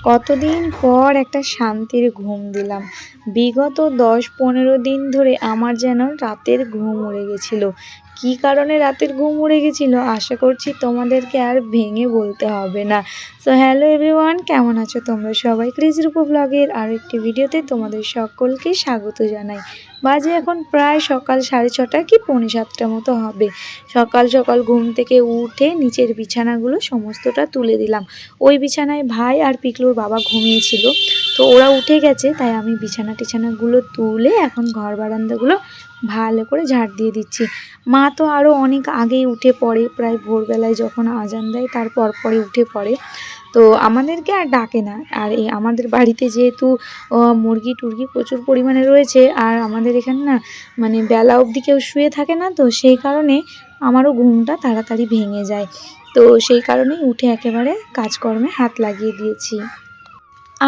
কতদিন পর একটা শান্তির ঘুম দিলাম। বিগত ১০-১৫ দিন ধরে আমার যেন রাতের ঘুম উড়ে গেছিল। কী কারণে রাতের ঘুম উড়ে গেছিল আশা করছি তোমাদেরকে আর ভেঙে বলতে হবে না। সো হ্যালো এভরিওয়ান, কেমন আছো তোমরা সবাই? কৃষিরূপ ব্লগের আরও একটি ভিডিওতে তোমাদের সকলকে স্বাগত জানাই। বাজে এখন প্রায় সকাল 6:30 কি 6:45 মতো হবে। সকাল সকাল ঘুম থেকে উঠে নিচের বিছানাগুলো সমস্তটা তুলে দিলাম। ওই বিছানায় ভাই আর পিকলুর বাবা ঘুমিয়েছিল, তো ওরা উঠে গেছে, তাই আমি বিছানাগুলো তুলে এখন ঘর বারান্দাগুলো ভালো করে ঝাড় দিয়ে দিচ্ছি। মা তো আরও অনেক আগেই উঠে পড়ে, প্রায় ভোরবেলায় যখন আজান দেয় তার পরে উঠে পড়ে, তো আমাদেরকে আর ডাকে না। আর এই আমাদের বাড়িতে যেহেতু মুরগি টুরগি প্রচুর পরিমাণে রয়েছে, আর আমাদের এখানে না মানে বেলা অবধি কেউ শুয়ে থাকে না, তো সেই কারণে আমারও ঘুমটা তাড়াতাড়ি ভেঙে যায়। তো সেই কারণেই উঠে একেবারে কাজকর্মে হাত লাগিয়ে দিয়েছি।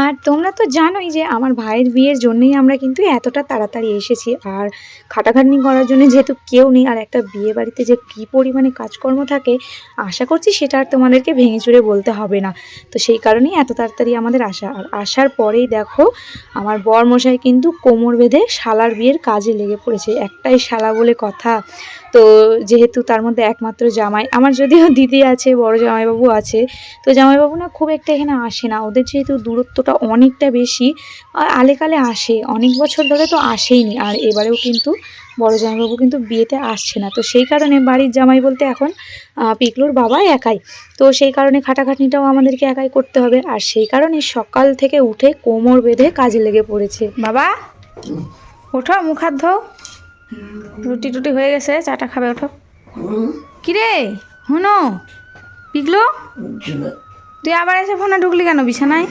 আর তোমরা তো জানোই যে আমার ভাইয়ের বিয়ের জন্যই আমরা কিন্তু এতটা তাড়াতাড়ি এসেছি। আর খাটাখাটনি করার জন্য যেহেতু কেউ নেই, আর একটা বিয়ে বাড়িতে যে কী পরিমাণে কাজকর্ম থাকে আশা করছি সেটা আর তোমাদেরকে ভেঙে চুরে বলতে হবে না। তো সেই কারণেই এত তাড়াতাড়ি আমাদের আসা। আর আসার পরেই দেখো আমার বরমশাই কিন্তু কোমর বেঁধে শালার বিয়ের কাজে লেগে পড়েছে। একটাই শালা বলে কথা, তো যেহেতু তার মধ্যে একমাত্র জামাই, আমার যদিও দিদি আছে, বড় জামাইবাবু আছে, তো জামাইবাবু না খুব একটা এখানে আসে না। ওদের যেহেতু দূরত্বটা অনেকটা বেশি, আলেকালে আসে, অনেক বছর ধরে তো আসেইনি। আর এবারেও কিন্তু বড় জামাইবাবু কিন্তু বিয়েতে আসছে না, তো সেই কারণে বাড়ির জামাই বলতে এখন পিকলুর বাবা একাই, তো সেই কারণে খাটাখাটনিটাও আমাদেরকে একাই করতে হবে। আর সেই কারণে সকাল থেকে উঠে কোমর বেঁধে কাজে লেগে পড়েছে। বাবা ওঠো, মুখ হাত ধো, রুটি টুটি হয়ে গেছে, চাটা খাবে, ওঠো। কিরে হুনো, পিকলু তুই আবার এসে ফোনে ঢুকলি কেন বিছানায়?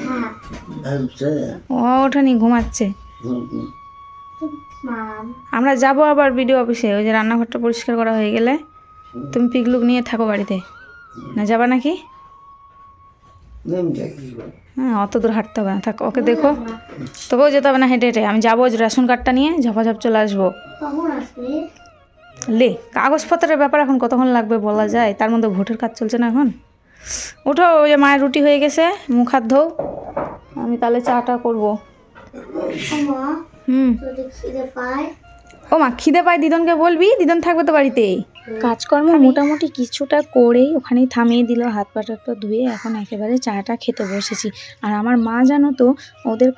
ও ওঠেনি, ঘুমাচ্ছে। আমরা যাব আবার বিডিও অফিসে, ওই যে রান্নাঘরটা পরিষ্কার করা হয়ে গেলে তুমি পিকলুক নিয়ে থাকো বাড়িতে, না যাবা নাকি? হ্যাঁ, অত দূর হাঁটতে হবে না, থাক। ওকে দেখো, তোকেও যেতে হবে না হেঁটে হেঁটে, আমি যাবো রেশন কার্ডটা নিয়ে ঝপাঝপ চলে আসবো। লে, কাগজপত্রের ব্যাপার এখন কতক্ষণ লাগবে বলা যায়, তার মধ্যে ভোটের কাজ চলছে না এখন। ওঠো, ওই যে মায়ের রুটি হয়ে গেছে, মুখ হাত ধো, আমি তাহলে চাটা করবো। ও মা, খিদে পায় দিদনকে বলবি, দিদন থাকবে তো বাড়িতে। কাজকর্ম মোটামুটি কিছুটা করেই ওখানেই থামিয়ে দিল, হাত পা ধুয়ে এখন একেবারে চাটা খেতে বসেছি। আর আমার মা জানো তো ওদের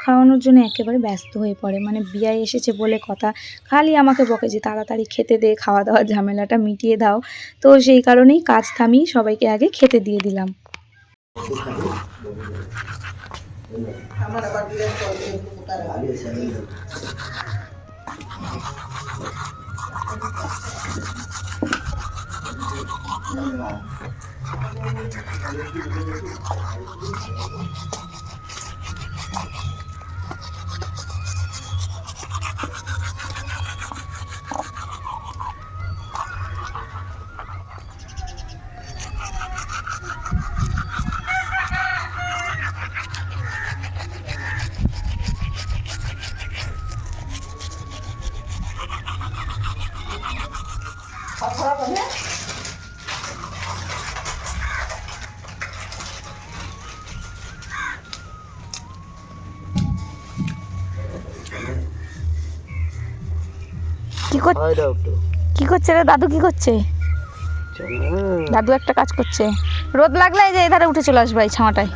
খাওয়ানোর জন্য একেবারে ব্যস্ত হয়ে পড়ে, মানে বিয়ায় এসেছে বলে কথা, খালি আমাকে বকে যে তাড়াতাড়ি খেতে দে, খাওয়া দাওয়ার ঝামেলাটা মিটিয়ে দাও। তো সেই কারণেই কাজ থামিয়ে সবাইকে আগে খেতে দিয়ে দিলাম। কি করছে রে দাদু? কি করছে দাদু? একটা কাজ করছে, রোদ লাগলে যে এধারে উঠে চলে আসবে এই ছামাটায়।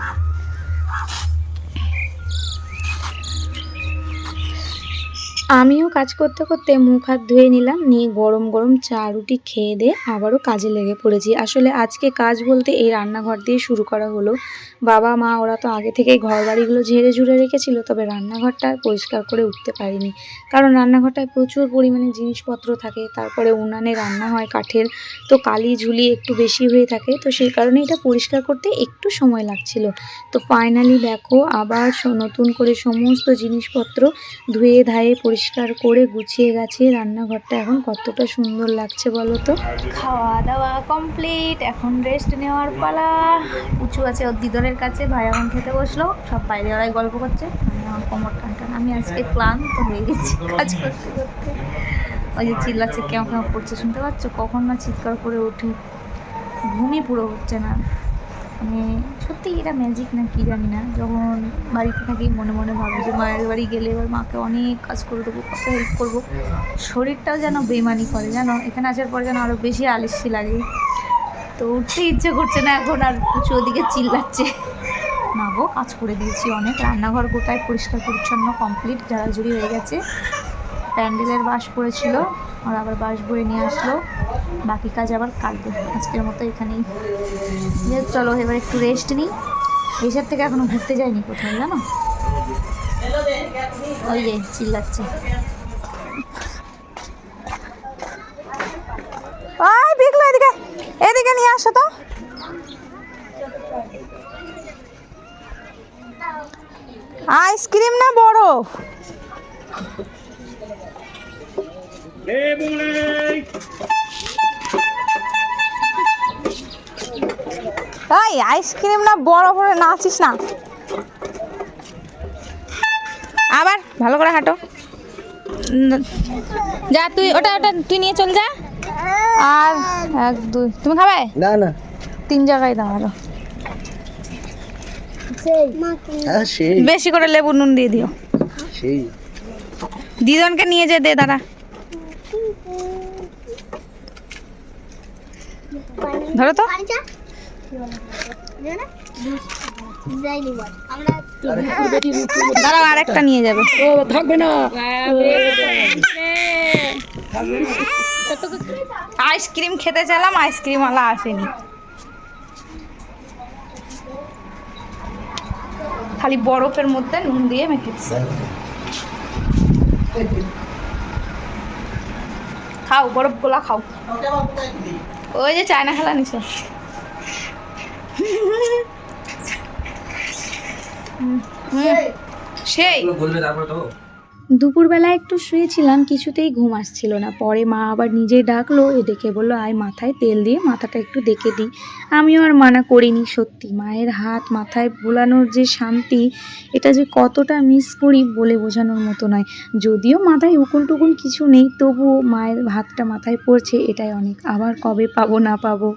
আমিও কাজ করতে করতে মুখ হাত ধুয়ে নিলাম, নিয়ে গরম গরম চা রুটি খেয়ে দিয়ে আবারও কাজে লেগে পড়েছি। আসলে আজকে কাজ বলতে এই রান্নাঘর দিয়ে শুরু করা হলো। বাবা মা ওরা তো আগে থেকেই ঘর বাড়িগুলো ঝেড়ে ঝুড়ে রেখেছিল, তবে রান্নাঘরটা আর পরিষ্কার করে উঠতে পারিনি, কারণ রান্নাঘরটায় প্রচুর পরিমাণে জিনিসপত্র থাকে, তারপরে উনানে রান্না হয় কাঠের, তো কালি ঝুলি একটু বেশি হয়ে থাকে, তো সেই কারণে এটা পরিষ্কার করতে একটু সময় লাগছিল। তো ফাইনালি দেখো আবার নতুন করে সমস্ত জিনিসপত্র ধুয়ে ধায়ে পরিষ্কার করে গুছিয়ে গেছে। রান্নাঘরটা এখন কতটা সুন্দর লাগছে বলো তো। খাওয়া দাওয়া কমপ্লিট, এখন রেস্ট নেওয়ার পালা। উঁচু আছে ওর দিদনের কাছে, ভাই এখন খেতে বসলো, সব বাইরে ওরাই গল্প করছে, আমি আমার কোমর টান। আমি আজকে ক্লান্ত হয়ে গেছি কাজ করতে করতে। ওই যে চিল্লাচ্ছে, কেমন কেমন করছে শুনতে পাচ্ছ, কখন না চিৎকার করে উঠে, ঘুমই পুরো হচ্ছে না। মানে সত্যি এটা ম্যাজিক না কি জানি না, যখন বাড়িতে থাকি মনে মনে ভাবি যে মায়ের বাড়ি গেলে এবার মাকে অনেক কাজ করে দেবো, কত হেল্প করবো, শরীরটাও যেন বেমানি করে জানো, এখানে আসার পর যেন আরও বেশি আলস্যি লাগে। তো উঠতে ইচ্ছে করছে না এখন, আর কিছু ওদিকে চিল্লাচ্ছে। না গো, কাজ করে দিয়েছি অনেক, রান্নাঘর গোটায় পরিষ্কার পরিচ্ছন্ন কমপ্লিট, ঝাড়াঝুড়ি হয়ে গেছে। প্যান্ডেলের বাঁশ পড়েছিল, আর আবার বাঁশ বয়ে নিয়ে আসলো, বাকি কাজ আবার কাটবো। আজকের মতো এখানেই, চলো এবার একটু রেস্ট নিই। এসব থেকে এখনো ঘুরতে যাইনি কোথাও জানো, ওই যে চিল্লাচ্ছে। ওই বিকলো, এদিকে এদিকে নিয়ে আসো তো। আইসক্রিম না বরফ? এই আইসক্রিম না বরফ হলে নাচিস না, আবার ভালো করে হাঁটো। যা তুই ওটা ওটা তুই নিয়ে চল যা। আর 1 2 তুমি খাবে? না না, 3 জায়গায় দাঁড়ালো। সেই বেশি করে লেবু নুন দিয়ে দিও। সেই দিদনকে নিয়ে যে দে, দাঁড়া ধরো তো। দাঁড়াও, আরেকটা নিয়ে যাবে। থাকবে না। আইসক্রিম খেতে চাইলাম, আইসক্রিম ওয়ালা আসেনি, খালি বরফের মধ্যে নুন দিয়ে মেখে দিচ্ছে। খাও বরফ গোলা খাও। ওই যে চায়না খেলা নিছে। সেই দুপুরবেলা একটু শুয়েছিলাম, কিছুতেই ঘুম আসছিল না। পরে মা আবার নিজেই ডাকলো, ডেকে বললো আয় মাথায় তেল দিয়ে মাথাটা একটু দেখে দিই। আমিও আর মানা করিনি। সত্যি মায়ের হাত মাথায় বোলানোর যে শান্তি, এটা যে কতটা মিস করি বলে বোঝানোর মতো নয়। যদিও মাথায় উকুন টুকুন কিছু নেই, তবুও মায়ের হাতটা মাথায় পড়ছে, এটাই অনেক। আবার কবে পাবো না পাবো।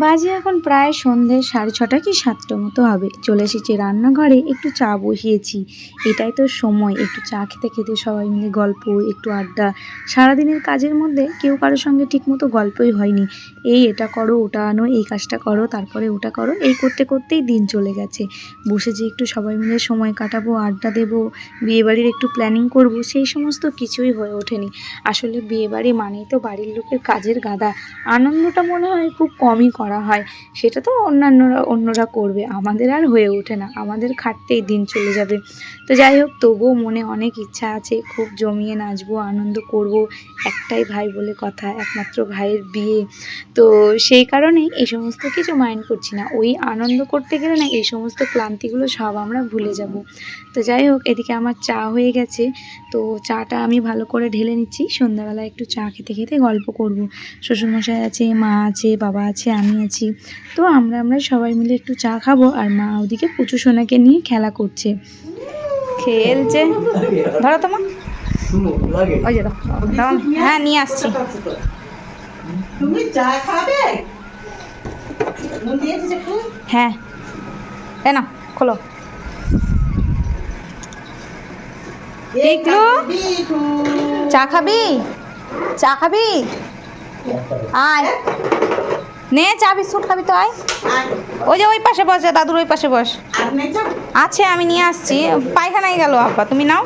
বাজে এখন প্রায় সন্ধ্যে 6:30 কি 7টা মতো হবে। চলে এসেছি রান্নাঘরে, একটু চা বসিয়েছি। এটাই তো সময়, একটু চা খেতে খেতে সবাই মিলে গল্প, একটু আড্ডা। সারাদিনের কাজের মধ্যে কেউ কারোর সঙ্গে ঠিকমতো গল্পই হয়নি। এই এটা করো, ওটা আনো, এই কাজটা করো, তারপরে ওটা করো, এই করতে করতেই দিন চলে গেছে। বসে যে একটু সবাই মিলে সময় কাটাবো, আড্ডা দেবো, বিয়েবাড়ির একটু প্ল্যানিং করব, সেই সমস্ত কিছুই হয়ে ওঠেনি। আসলে বিয়েবাড়ি মানেই তো বাড়ির লোকের কাজের গাদা। আনন্দটা মনে হয় খুব কমই করা হয়, সেটা তো অন্যরা করবে, আমাদের আর হয়ে ওঠে না, আমাদের খাটতেই দিন চলে যাবে। তো যাই হোক, তবুও মনে অনেক ইচ্ছা আছে, খুব জমিয়ে নাচবো, আনন্দ করব। একটাই ভাই বলে কথা, একমাত্র ভাইয়ের বিয়ে, তো সেই কারণেই এই সমস্ত কিছু মাইন্ড করছি না। ওই আনন্দ করতে গেলে না এই সমস্ত ক্লান্তিগুলো সব আমরা ভুলে যাব। তো যাই হোক, এদিকে আমার চা হয়ে গেছে, তো চাটা আমি ভালো করে ঢেলে নিচ্ছি। সন্ধ্যাবেলা একটু চা খেতে খেতে গল্প করব। শ্বশুরমশাই আছে, মা আছে, বাবা আছে, আমি আছি, তো আমরা সবাই মিলে একটু চা খাবো। আর মা ওদিকে পুচু সোনাকে নিয়ে খেলা করছে, খেলছে। ধরো তোমার ওই যে দাও, হ্যাঁ নিয়ে আসছি। তুমি চা খাবে? হ্যাঁ এ না খোলো। টিকলু, চা খাবি? চা খাবি? আয় নে, চা বিস্কুট খাবি তো আয়। ওই যে ওই পাশে বস, দাদুর ওই পাশে বস। আছে, আমি নিয়ে আসছি। পায়খানায় গেল আব্বা, তুমি নাও।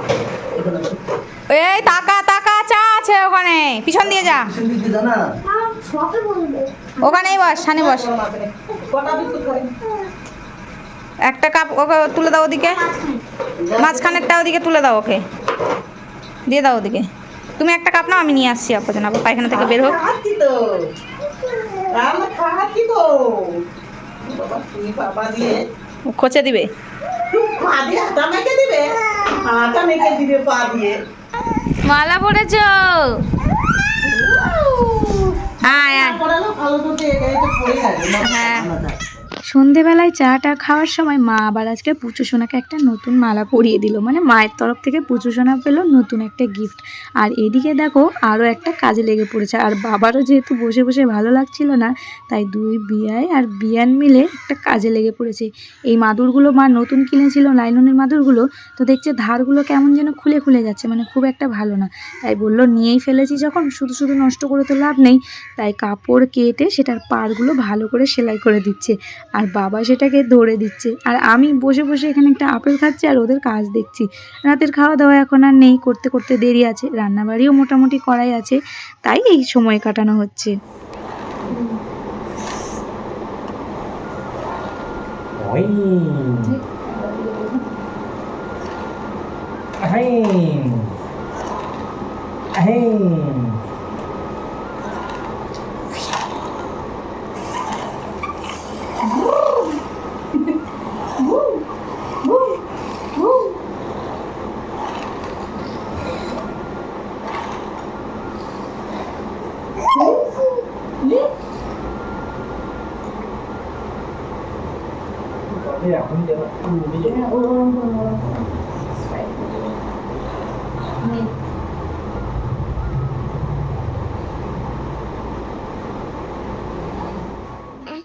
এই টাকা টাকা চা আছে ওখানে, পিছন দিয়ে যা, ওখানেই বস, সামনে বস। একটা কাপ ওকে তুলে দাও ওদিকে, মাঝখানেরটা ওদিকে তুলে দাও, ওকে দিয়ে দাও ওদিকে। তুমি একটা কাপ নাও, আমি নিয়ে আসছি আপনার জন্য, আবার পায়খানা থেকে বের হোক। খোঁচে দিবে, মালা পড়েছ? আয় আয়, হ্যাঁ সন্ধেবেলায় চাটা খাওয়ার সময় মা আবার আজকে পুচু সোনাকে একটা নতুন মালা পরিয়ে দিল, মানে মায়ের তরফ থেকে পুচু সোনা পেলো নতুন একটা গিফট। আর এদিকে দেখো আরও একটা কাজে লেগে পড়েছে। আর বাবারও যেহেতু বসে বসে ভালো লাগছিল না, তাই দুই বিয়াই আর বিয়ান মিলে একটা কাজে লেগে পড়েছে। এই মাদুরগুলো মা নতুন কিনেছিল, লাইলনের মাদুরগুলো, তো দেখছে ধারগুলো কেমন যেন খুলে খুলে যাচ্ছে, মানে খুব একটা ভালো না। তাই বললো নিয়েই ফেলেছি যখন, শুধু শুধু নষ্ট করে তো লাভ নেই। তাই কাপড় কেটে সেটার পাড়গুলো ভালো করে সেলাই করে দিচ্ছে, আর বাবা সেটাকে ধরে দিচ্ছে। আর আমি বসে বসে এখানে একটা আপেল খাচ্ছি আর ওদের কাজ দেখছি। রাতের খাওয়া দাওয়া এখন আর নেই, করতে করতে দেরি আছে, রান্নাবাড়িও মোটামুটি করাই আছে, তাই এই সময় কাটানো হচ্ছে।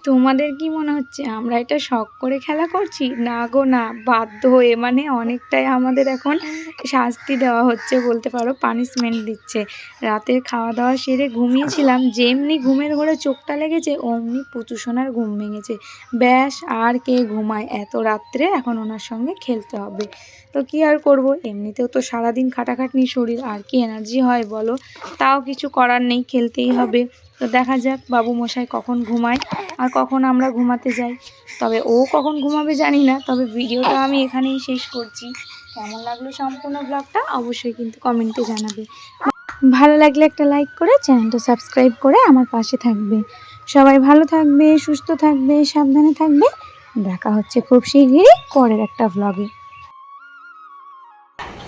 তোমাদের কি মনে হচ্ছে আমরা এটা শখ করে খেলা করছি? না গো না, বাধ্য হয়ে, মানে অনেকটাই আমাদের এখন শাস্তি দেওয়া হচ্ছে বলতে পারো, পানিশমেন্ট দিচ্ছে। রাতের খাওয়া দাওয়া সেরে ঘুমিয়েছিলাম, যেমনি ঘুমের ঘোরে চোখটা লেগেছে অমনি পুচু সোনার ঘুম ভেঙেছে। ব্যাস, আর কে ঘুমায় এত রাত্রে, এখন ওনার সঙ্গে খেলতে হবে। তো কি আর করব, এমনিতেও তো সারাদিন খাটাখাটনি শরীর, আর কি এনার্জি হয় বলো। তাও কিছু করার নেই, খেলতেই হবে। তো দেখা যাক বাবু মশাই কখন ঘুমায় আর কখন আমরা ঘুমাতে যাই। তবে ও কখন ঘুমাবে জানি না, তবে ভিডিওটা আমি এখানেই শেষ করছি। কেমন লাগলো সম্পূর্ণ ব্লগটা অবশ্যই কিন্তু কমেন্টে জানাবে। ভালো লাগলে একটা লাইক করে চ্যানেলটা সাবস্ক্রাইব করে আমার পাশে থাকবে। সবাই ভালো থাকবে, সুস্থ থাকবে, সাবধানে থাকবে। দেখা হচ্ছে খুব শিগগিরই পরের একটা ব্লগে।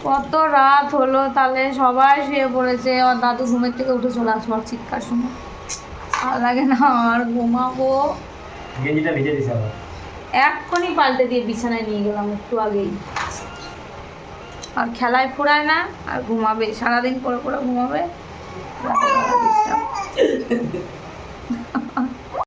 কত রাত হলো, তাহলে সবাই শুয়ে পড়েছে, আর দাদু ঘুমের থেকে উঠে চলে আসবো আর চিৎকার শুনে। ভালো লাগে না, আর ঘুমাবো। গেঞ্জিটা ভিজে দিছে আবার। এক্ষুনি পাল্টে দিয়ে বিছানায় নিয়ে গেলাম একটু আগেই। আর খেলায় ফুরায় না, আর ঘুমাবে সারাদিন, করে করে ঘুমাবে। রাতে বেলা disturb।